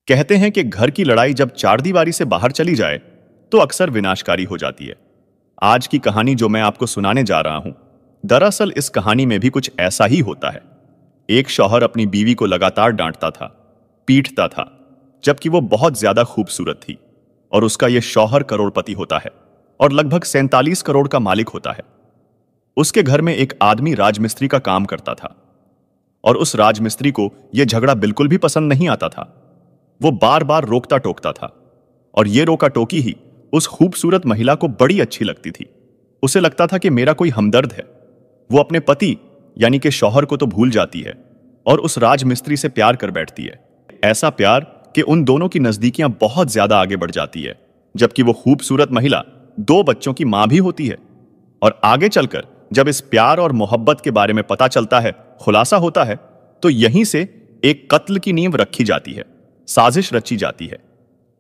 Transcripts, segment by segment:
कहते हैं कि घर की लड़ाई जब चारदीवारी से बाहर चली जाए तो अक्सर विनाशकारी हो जाती है। आज की कहानी जो मैं आपको सुनाने जा रहा हूं, दरअसल इस कहानी में भी कुछ ऐसा ही होता है। एक शौहर अपनी बीवी को लगातार डांटता था, पीटता था, जबकि वो बहुत ज्यादा खूबसूरत थी और उसका यह शौहर करोड़पति होता है और लगभग 47 करोड़ का मालिक होता है। उसके घर में एक आदमी राजमिस्त्री का काम करता था और उस राजमिस्त्री को यह झगड़ा बिल्कुल भी पसंद नहीं आता था। वो बार बार रोकता टोकता था और ये रोका टोकी ही उस खूबसूरत महिला को बड़ी अच्छी लगती थी। उसे लगता था कि मेरा कोई हमदर्द है। वो अपने पति यानी कि शौहर को तो भूल जाती है और उस राजमिस्त्री से प्यार कर बैठती है। ऐसा प्यार कि उन दोनों की नजदीकियां बहुत ज्यादा आगे बढ़ जाती है, जबकि वो खूबसूरत महिला 2 बच्चों की मां भी होती है। और आगे चलकर जब इस प्यार और मोहब्बत के बारे में पता चलता है, खुलासा होता है, तो यहीं से एक कत्ल की नींव रखी जाती है, साजिश रची जाती है।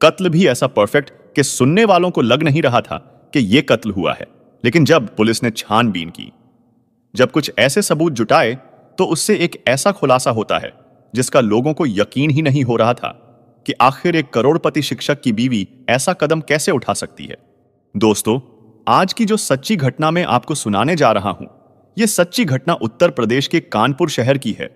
कत्ल भी ऐसा परफेक्ट कि सुनने वालों को लग नहीं रहा था कि यह कत्ल हुआ है। लेकिन जब पुलिस ने छानबीन की, जब कुछ ऐसे सबूत जुटाए, तो उससे एक ऐसा खुलासा होता है जिसका लोगों को यकीन ही नहीं हो रहा था कि आखिर एक करोड़पति शिक्षक की बीवी ऐसा कदम कैसे उठा सकती है। दोस्तों, आज की जो सच्ची घटना मैं आपको सुनाने जा रहा हूं, यह सच्ची घटना उत्तर प्रदेश के कानपुर शहर की है।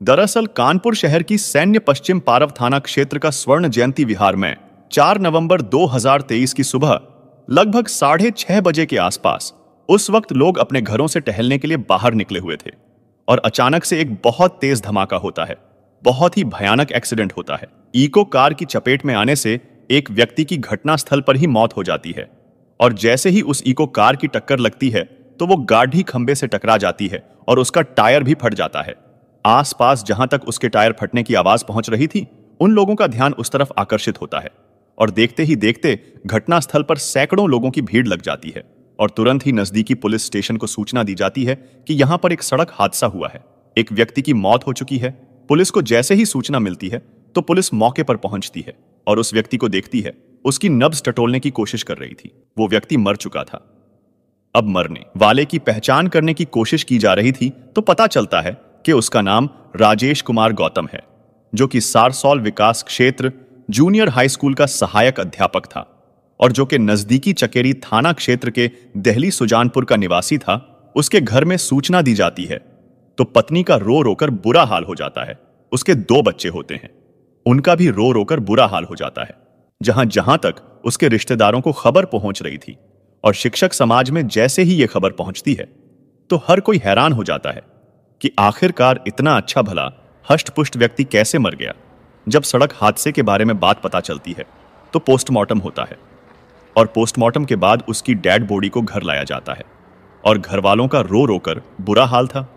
दरअसल कानपुर शहर की सैन्य पश्चिम पारव थाना क्षेत्र का स्वर्ण जयंती विहार में 4 नवंबर 2023 की सुबह लगभग 6:30 बजे के आसपास उस वक्त लोग अपने घरों से टहलने के लिए बाहर निकले हुए थे और अचानक से एक बहुत तेज धमाका होता है। बहुत ही भयानक एक्सीडेंट होता है। इको कार की चपेट में आने से एक व्यक्ति की घटनास्थल पर ही मौत हो जाती है और जैसे ही उस इको कार की टक्कर लगती है तो वो गाढ़ी खंबे से टकरा जाती है और उसका टायर भी फट जाता है। आसपास जहां तक उसके टायर फटने की आवाज पहुंच रही थी, उन लोगों का ध्यान उस तरफ आकर्षित होता है और देखते ही देखते घटनास्थल पर सैकड़ों लोगों की भीड़ लग जाती है और तुरंत ही नजदीकी पुलिस स्टेशन को सूचना दी जाती है कि यहां पर एक सड़क हादसा हुआ है, एक व्यक्ति की मौत हो चुकी है। पुलिस को जैसे ही सूचना मिलती है तो पुलिस मौके पर पहुंचती है और उस व्यक्ति को देखती है। उसकी नब्ज टटोलने की कोशिश कर रही थी। वो व्यक्ति मर चुका था। अब मरने वाले की पहचान करने की कोशिश की जा रही थी तो पता चलता है कि उसका नाम राजेश कुमार गौतम है, जो कि सारसौल विकास क्षेत्र जूनियर हाई स्कूल का सहायक अध्यापक था और जो कि नजदीकी चकेरी थाना क्षेत्र के दहली सुजानपुर का निवासी था। उसके घर में सूचना दी जाती है तो पत्नी का रो रोकर बुरा हाल हो जाता है। उसके 2 बच्चे होते हैं, उनका भी रो रोकर बुरा हाल हो जाता है। जहां जहां तक उसके रिश्तेदारों को खबर पहुंच रही थी और शिक्षक समाज में जैसे ही यह खबर पहुंचती है तो हर कोई हैरान हो जाता है कि आखिरकार इतना अच्छा भला हष्ट-पुष्ट व्यक्ति कैसे मर गया। जब सड़क हादसे के बारे में बात पता चलती है तो पोस्टमार्टम होता है और पोस्टमार्टम के बाद उसकी डेड बॉडी को घर लाया जाता है और घर वालों का रो रोकर बुरा हाल था।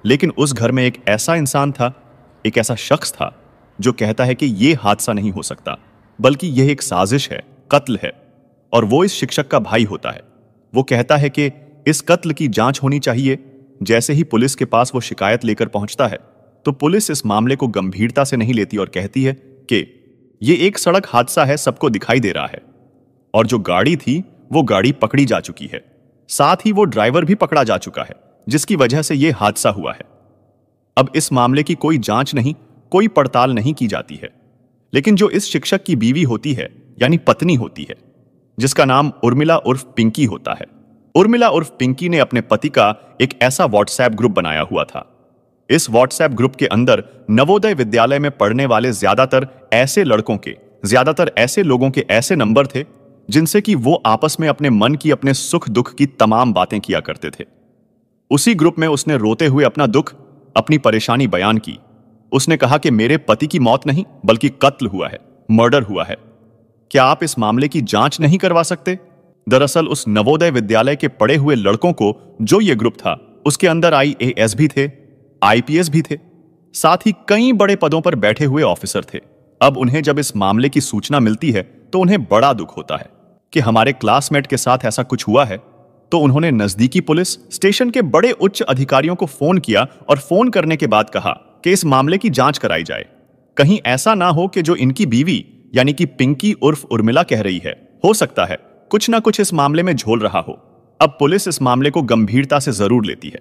लेकिन उस घर में एक ऐसा इंसान था, एक ऐसा शख्स था जो कहता है कि यह हादसा नहीं हो सकता, बल्कि यह एक साजिश है, कत्ल है। और वो इस शिक्षक का भाई होता है। वो कहता है कि इस कत्ल की जांच होनी चाहिए। जैसे ही पुलिस के पास वो शिकायत लेकर पहुंचता है तो पुलिस इस मामले को गंभीरता से नहीं लेती और कहती है कि ये एक सड़क हादसा है, सबको दिखाई दे रहा है और जो गाड़ी थी वो गाड़ी पकड़ी जा चुकी है, साथ ही वो ड्राइवर भी पकड़ा जा चुका है जिसकी वजह से ये हादसा हुआ है। अब इस मामले की कोई जांच नहीं, कोई पड़ताल नहीं की जाती है। लेकिन जो इस शिक्षक की बीवी होती है यानी पत्नी होती है, जिसका नाम उर्मिला उर्फ पिंकी होता है, उर्मिला उर्फ पिंकी ने अपने पति का एक ऐसा व्हाट्सएप ग्रुप बनाया हुआ था। इस व्हाट्सएप ग्रुप के अंदर नवोदय विद्यालय में पढ़ने वाले ज्यादातर ऐसे लड़कों के, ज्यादातर ऐसे लोगों के ऐसे नंबर थे जिनसे कि वो आपस में अपने मन की, अपने सुख दुख की तमाम बातें किया करते थे। उसी ग्रुप में उसने रोते हुए अपना दुख, अपनी परेशानी बयान की। उसने कहा कि मेरे पति की मौत नहीं बल्कि कत्ल हुआ है, मर्डर हुआ है। क्या आप इस मामले की जांच नहीं करवा सकते? दरअसल उस नवोदय विद्यालय के पढ़े हुए लड़कों को जो ये ग्रुप था, उसके अंदर IAS भी थे, IPS भी थे, साथ ही कई बड़े पदों पर बैठे हुए ऑफिसर थे। अब उन्हें जब इस मामले की सूचना मिलती है तो उन्हें बड़ा दुख होता है कि हमारे क्लासमेट के साथ ऐसा कुछ हुआ है। तो उन्होंने नजदीकी पुलिस स्टेशन के बड़े उच्च अधिकारियों को फोन किया और फोन करने के बाद कहा कि इस मामले की जांच कराई जाए। कहीं ऐसा ना हो कि जो इनकी बीवी यानी कि पिंकी उर्फ उर्मिला कह रही है, हो सकता है कुछ ना कुछ इस मामले में झोल रहा हो। अब पुलिस इस मामले को गंभीरता से जरूर लेती है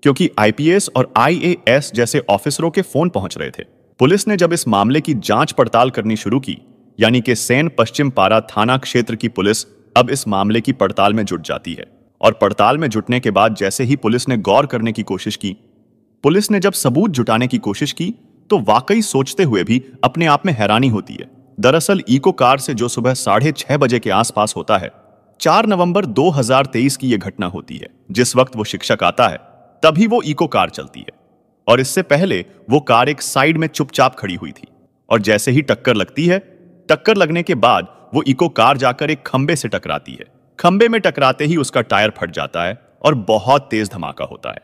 क्योंकि IPS और IAS जैसे ऑफिसरों के फोन पहुंच रहे थे। पुलिस ने जब इस मामले की जांच पड़ताल करनी शुरू की, यानी कि सेन पश्चिम पारा थाना क्षेत्र की पुलिस अब इस मामले की पड़ताल में जुट जाती है। और पड़ताल में जुटने के बाद जैसे ही पुलिस ने गौर करने की कोशिश की, पुलिस ने जब सबूत जुटाने की कोशिश की, तो वाकई सोचते हुए भी अपने आप में हैरानी होती है। दरअसल इको कार से जो सुबह 6:30 बजे के आसपास होता है, 4 नवंबर 2023 की यह घटना होती है। जिस वक्त वो शिक्षक आता है तभी वो इको कार चलती है, और इससे पहले वो कार एक साइड में चुपचाप खड़ी हुई थी। और जैसे ही टक्कर लगती है, टक्कर लगने के बाद वो इको कार जाकर एक खंबे से टकराती है। खंबे में टकराते ही उसका टायर फट जाता है और बहुत तेज धमाका होता है।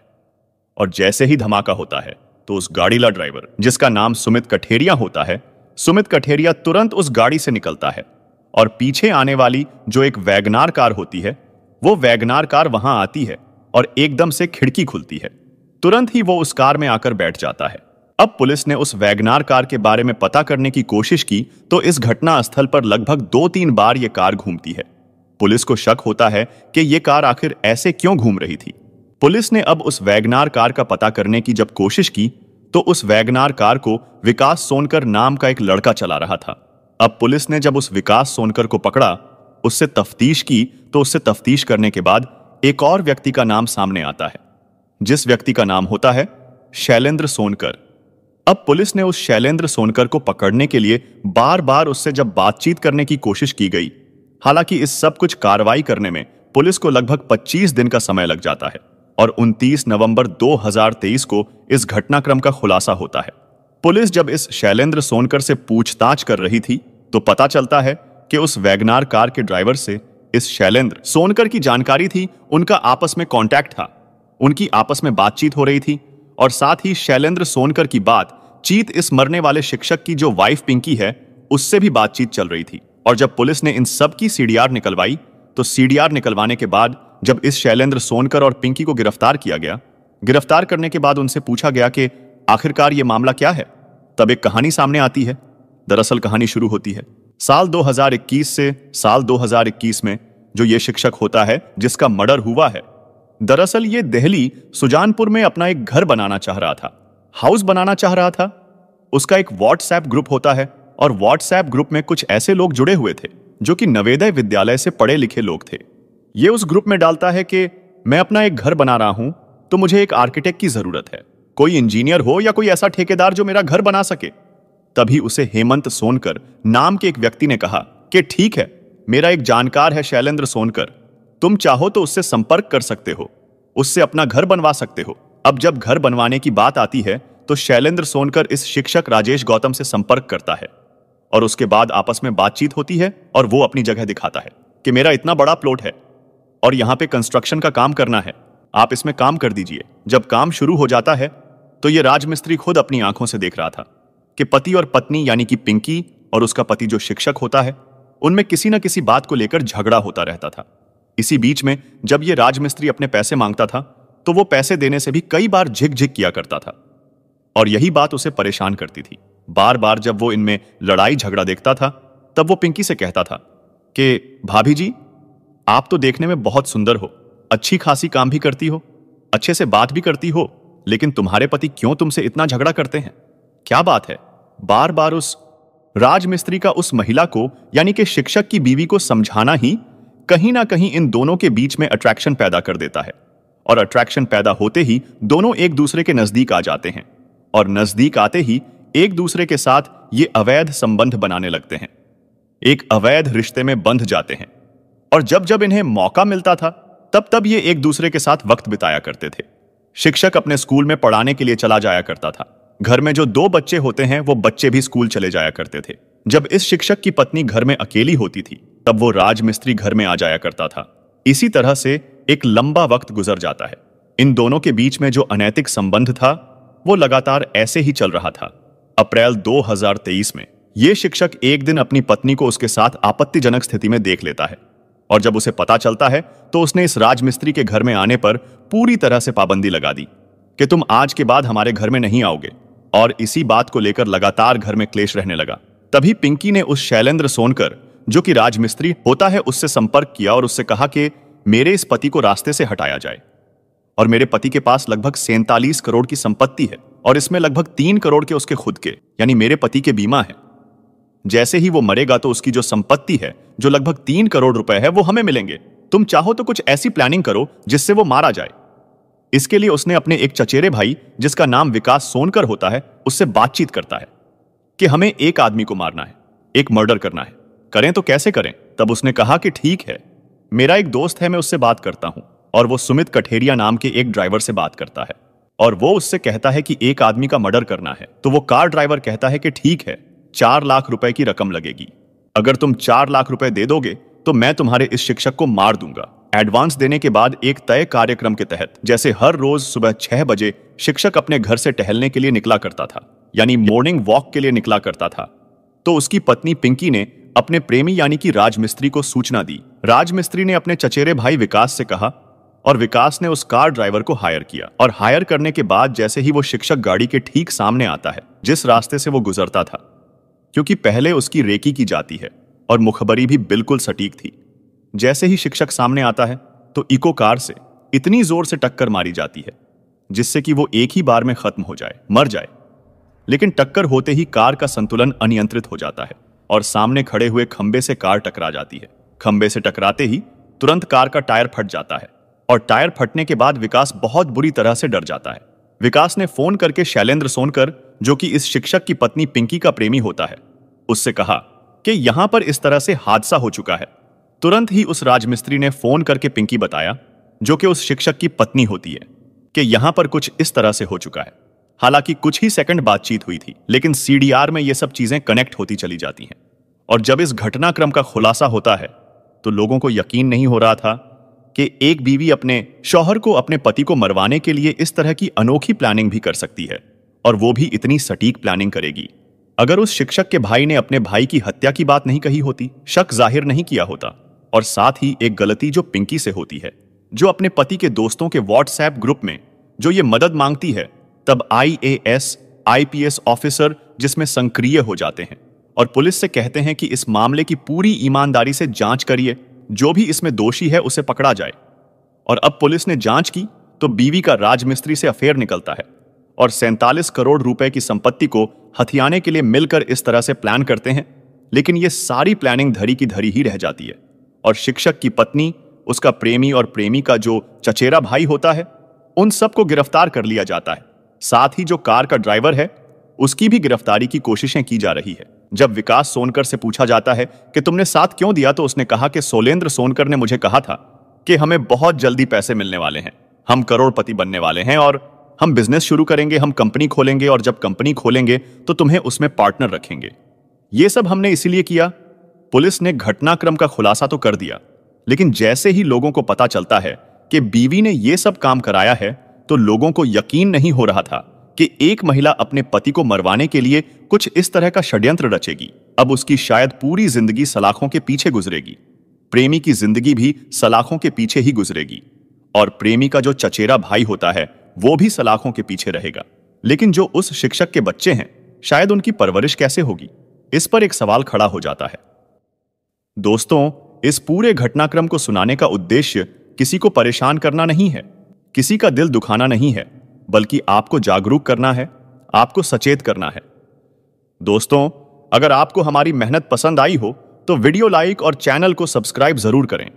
और जैसे ही धमाका होता है तो उस गाड़ीला ड्राइवर, जिसका नाम सुमित कठेरिया होता है, सुमित कठेरिया तुरंत उस गाड़ी से निकलता है और पीछे आने वाली जो एक वैगनार कार होती है, वो वैगनार कार वहां आती है और एकदम से खिड़की खुलती है। तुरंत ही वो उस कार में आकर बैठ जाता है। अब पुलिस ने उस वैगनार कार के बारे में पता करने की कोशिश की तो इस घटना स्थल पर लगभग 2-3 बार यह कार घूमती है। पुलिस को शक होता है कि यह कार आखिर ऐसे क्यों घूम रही थी। पुलिस ने अब उस वैगनार कार का पता करने की जब कोशिश की तो उस वैगनार कार को विकास सोनकर नाम का एक लड़का चला रहा था। अब पुलिस ने जब उस विकास सोनकर को पकड़ा, उससे तफ्तीश की, तो उससे तफ्तीश करने के बाद एक और व्यक्ति का नाम सामने आता है, जिस व्यक्ति का नाम होता है शैलेंद्र सोनकर। अब पुलिस ने उस शैलेंद्र सोनकर को पकड़ने के लिए बार बार उससे जब बातचीत करने की कोशिश की गई। हालांकि इस सब कुछ कार्रवाई करने में पुलिस को लगभग 25 दिन का समय लग जाता है और 29 नवंबर 2023 को इस घटनाक्रम का खुलासा होता है। पुलिस जब इस शैलेंद्र सोनकर से पूछताछ कर रही थी तो पता चलता है कि उस वैगनार कार के ड्राइवर से इस शैलेंद्र सोनकर की जानकारी थी, उनका आपस में कांटेक्ट था, उनकी आपस में बातचीत हो रही थी और साथ ही शैलेंद्र सोनकर की बातचीत इस मरने वाले शिक्षक की जो वाइफ पिंकी है उससे भी बातचीत चल रही थी। और जब पुलिस ने इन सब की सीडीआर निकलवाई तो सीडीआर निकलवाने के बाद जब इस शैलेंद्र सोनकर और पिंकी को गिरफ्तार किया गया, गिरफ्तार करने के बाद उनसे पूछा गया कि आखिरकार ये मामला क्या है, तब एक कहानी सामने आती है। दरअसल कहानी शुरू होती है साल 2021 से। साल 2021 में जो ये शिक्षक होता है जिसका मर्डर हुआ है, दरअसल ये दिल्ली सुजानपुर में अपना एक घर बनाना चाह रहा था, हाउस बनाना चाह रहा था। उसका एक व्हाट्सएप ग्रुप होता है और व्हाट्सएप ग्रुप में कुछ ऐसे लोग जुड़े हुए थे जो कि नवोदय विद्यालय से पढ़े लिखे लोग थे। ये उस ग्रुप में डालता है कि मैं अपना एक घर बना रहा हूं तो मुझे एक आर्किटेक्ट की जरूरत है, कोई इंजीनियर हो या कोई ऐसा ठेकेदार जो मेरा घर बना सके। तभी उसे हेमंत सोनकर नाम के एक व्यक्ति ने कहा कि ठीक है, मेरा एक जानकार है शैलेंद्र सोनकर, तुम चाहो तो उससे संपर्क कर सकते हो, उससे अपना घर बनवा सकते हो। अब जब घर बनवाने की बात आती है तो शैलेंद्र सोनकर इस शिक्षक राजेश गौतम से संपर्क करता है और उसके बाद आपस में बातचीत होती है और वो अपनी जगह दिखाता है कि मेरा इतना बड़ा प्लॉट है और यहां पे कंस्ट्रक्शन का काम करना है, आप इसमें काम कर दीजिए। जब काम शुरू हो जाता है तो ये राजमिस्त्री खुद अपनी आंखों से देख रहा था कि पति और पत्नी यानी कि पिंकी और उसका पति जो शिक्षक होता है, उनमें किसी न किसी बात को लेकर झगड़ा होता रहता था। इसी बीच में जब ये राजमिस्त्री अपने पैसे मांगता था तो वो पैसे देने से भी कई बार झिक झिक किया करता था और यही बात उसे परेशान करती थी। बार बार जब वो इनमें लड़ाई झगड़ा देखता था तब वो पिंकी से कहता था कि भाभी जी, आप तो देखने में बहुत सुंदर हो, अच्छी खासी काम भी करती हो, अच्छे से बात भी करती हो, लेकिन तुम्हारे पति क्यों तुमसे इतना झगड़ा करते हैं, क्या बात है। बार बार उस राजमिस्त्री का उस महिला को यानी कि शिक्षक की बीवी को समझाना ही कहीं ना कहीं इन दोनों के बीच में अट्रैक्शन पैदा कर देता है और अट्रैक्शन पैदा होते ही दोनों एक दूसरे के नजदीक आ जाते हैं और नजदीक आते ही एक दूसरे के साथ ये अवैध संबंध बनाने लगते हैं, एक अवैध रिश्ते में बंध जाते हैं। और जब जब इन्हें मौका मिलता था तब तब ये एक दूसरे के साथ वक्त बिताया करते थे। शिक्षक अपने स्कूल में पढ़ाने के लिए चला जाया करता था, घर में जो 2 बच्चे होते हैं वो बच्चे भी स्कूल चले जाया करते थे। जब इस शिक्षक की पत्नी घर में अकेली होती थी तब वो राजमिस्त्री घर में आ जाया करता था। इसी तरह से एक लंबा वक्त गुजर जाता है। इन दोनों के बीच में जो अनैतिक संबंध था वो लगातार ऐसे ही चल रहा था। अप्रैल 2023 में यह शिक्षक एक दिन अपनी पत्नी को उसके साथ आपत्तिजनक स्थिति में देख लेता है और जब उसे पता चलता है तो उसने इस राजमिस्त्री के घर में आने पर पूरी तरह से पाबंदी लगा दी कि तुम आज के बाद हमारे घर में नहीं आओगे, और इसी बात को लेकर लगातार घर में क्लेश रहने लगा। तभी पिंकी ने उस शैलेंद्र सोनकर जो कि राजमिस्त्री होता है उससे संपर्क किया और उससे कहा कि मेरे इस पति को रास्ते से हटाया जाए और मेरे पति के पास लगभग 47 करोड़ की संपत्ति है और इसमें लगभग 3 करोड़ के उसके खुद के यानी मेरे पति के बीमा है। जैसे ही वो मरेगा तो उसकी जो संपत्ति है, जो लगभग 3 करोड़ रुपए है, वो हमें मिलेंगे। तुम चाहो तो कुछ ऐसी प्लानिंग करो जिससे वो मारा जाए। इसके लिए उसने अपने एक चचेरे भाई, जिसका नाम विकास सोनकर होता है, उससे बातचीत करता है कि हमें एक आदमी को मारना है, एक मर्डर करना है, करें तो कैसे करें। तब उसने कहा कि ठीक है, मेरा एक दोस्त है, मैं उससे बात करता हूं। और वो सुमित कठेरिया नाम के एक ड्राइवर से बात करता है और वो उससे कहता है कि एक आदमी का मर्डर करना है। तो वो कार ड्राइवर कहता है कि ठीक है, 4 लाख रुपए की रकम लगेगी। अगर तुम 4 लाख रुपए दे दोगे तो मैं तुम्हारे इस शिक्षक को मार दूंगा। एडवांस देने के बाद एक तय कार्यक्रम के तहत, जैसे हर रोज सुबह 6 बजे शिक्षक अपने घर से टहलने के लिए निकला करता था, यानी मॉर्निंग वॉक के लिए निकला करता था, तो उसकी पत्नी पिंकी ने अपने प्रेमी यानी कि राजमिस्त्री को सूचना दी। राजमिस्त्री ने अपने चचेरे भाई विकास से कहा और विकास ने उस कार ड्राइवर को हायर किया। और हायर करने के बाद जैसे ही वो शिक्षक गाड़ी के ठीक सामने आता है, जिस रास्ते से वो गुजरता था, क्योंकि पहले उसकी रेकी की जाती है और मुखबरी भी बिल्कुल सटीक थी, जैसे ही शिक्षक सामने आता है तो इको कार से इतनी जोर से टक्कर मारी जाती है जिससे कि वो एक ही बार में खत्म हो जाए, मर जाए। लेकिन टक्कर होते ही कार का संतुलन अनियंत्रित हो जाता है और सामने खड़े हुए खंबे से कार टकरा जाती है। खंबे से टकराते ही तुरंत कार का टायर फट जाता है और टायर फटने के बाद विकास बहुत बुरी तरह से डर जाता है। विकास ने फोन करके शैलेंद्र सोनकर, जो कि इस शिक्षक की पत्नी पिंकी का प्रेमी होता है, उससे कहा कि यहां पर इस तरह से हादसा हो चुका है। तुरंत ही उस राजमिस्त्री ने फोन करके पिंकी बताया, जो कि उस शिक्षक की पत्नी होती है, कि यहां पर कुछ इस तरह से हो चुका है। हालांकि कुछ ही सेकंड बातचीत हुई थी, लेकिन सीडीआर में ये सब चीजें कनेक्ट होती चली जाती हैं। और जब इस घटनाक्रम का खुलासा होता है तो लोगों को यकीन नहीं हो रहा था कि एक बीवी अपने शौहर को, अपने पति को मरवाने के लिए इस तरह की अनोखी प्लानिंग भी कर सकती है, और वो भी इतनी सटीक प्लानिंग करेगी। अगर उस शिक्षक के भाई ने अपने भाई की हत्या की बात नहीं कही होती, शक जाहिर नहीं किया होता, और साथ ही एक गलती जो पिंकी से होती है, जो अपने पति के दोस्तों के व्हाट्सएप ग्रुप में जो ये मदद मांगती है, तब IAS IPS ऑफिसर जिसमें सक्रिय हो जाते हैं और पुलिस से कहते हैं कि इस मामले की पूरी ईमानदारी से जांच करिए, जो भी इसमें दोषी है उसे पकड़ा जाए। और अब पुलिस ने जांच की तो बीवी का राजमिस्त्री से अफेयर निकलता है और 47 करोड़ रुपए की संपत्ति को हथियाने के लिए मिलकर इस तरह से प्लान करते हैं। लेकिन यह सारी प्लानिंग धरी की धरी ही रह जाती है और शिक्षक की पत्नी, उसका प्रेमी और प्रेमी का जो चचेरा भाई होता है, उन सबको गिरफ्तार कर लिया जाता है। साथ ही जो कार का ड्राइवर है उसकी भी गिरफ्तारी की कोशिशें की जा रही है। जब विकास सोनकर से पूछा जाता है कि तुमने साथ क्यों दिया, तो उसने कहा कि शैलेंद्र सोनकर ने मुझे कहा था कि हमें बहुत जल्दी पैसे मिलने वाले हैं, हम करोड़पति बनने वाले हैं और हम बिजनेस शुरू करेंगे, हम कंपनी खोलेंगे, और जब कंपनी खोलेंगे तो तुम्हें उसमें पार्टनर रखेंगे। ये सब हमने इसीलिए किया। पुलिस ने घटनाक्रम का खुलासा तो कर दिया, लेकिन जैसे ही लोगों को पता चलता है कि बीवी ने यह सब काम कराया है, तो लोगों को यकीन नहीं हो रहा था कि एक महिला अपने पति को मरवाने के लिए कुछ इस तरह का षड्यंत्र रचेगी। अब उसकी शायद पूरी जिंदगी सलाखों के पीछे गुजरेगी, प्रेमी की जिंदगी भी सलाखों के पीछे ही गुजरेगी, और प्रेमी का जो चचेरा भाई होता है वो भी सलाखों के पीछे रहेगा। लेकिन जो उस शिक्षक के बच्चे हैं, शायद उनकी परवरिश कैसे होगी, इस पर एक सवाल खड़ा हो जाता है। दोस्तों, इस पूरे घटनाक्रम को सुनाने का उद्देश्य किसी को परेशान करना नहीं है, किसी का दिल दुखाना नहीं है, बल्कि आपको जागरूक करना है, आपको सचेत करना है। दोस्तों, अगर आपको हमारी मेहनत पसंद आई हो तो वीडियो लाइक और चैनल को सब्सक्राइब जरूर करें।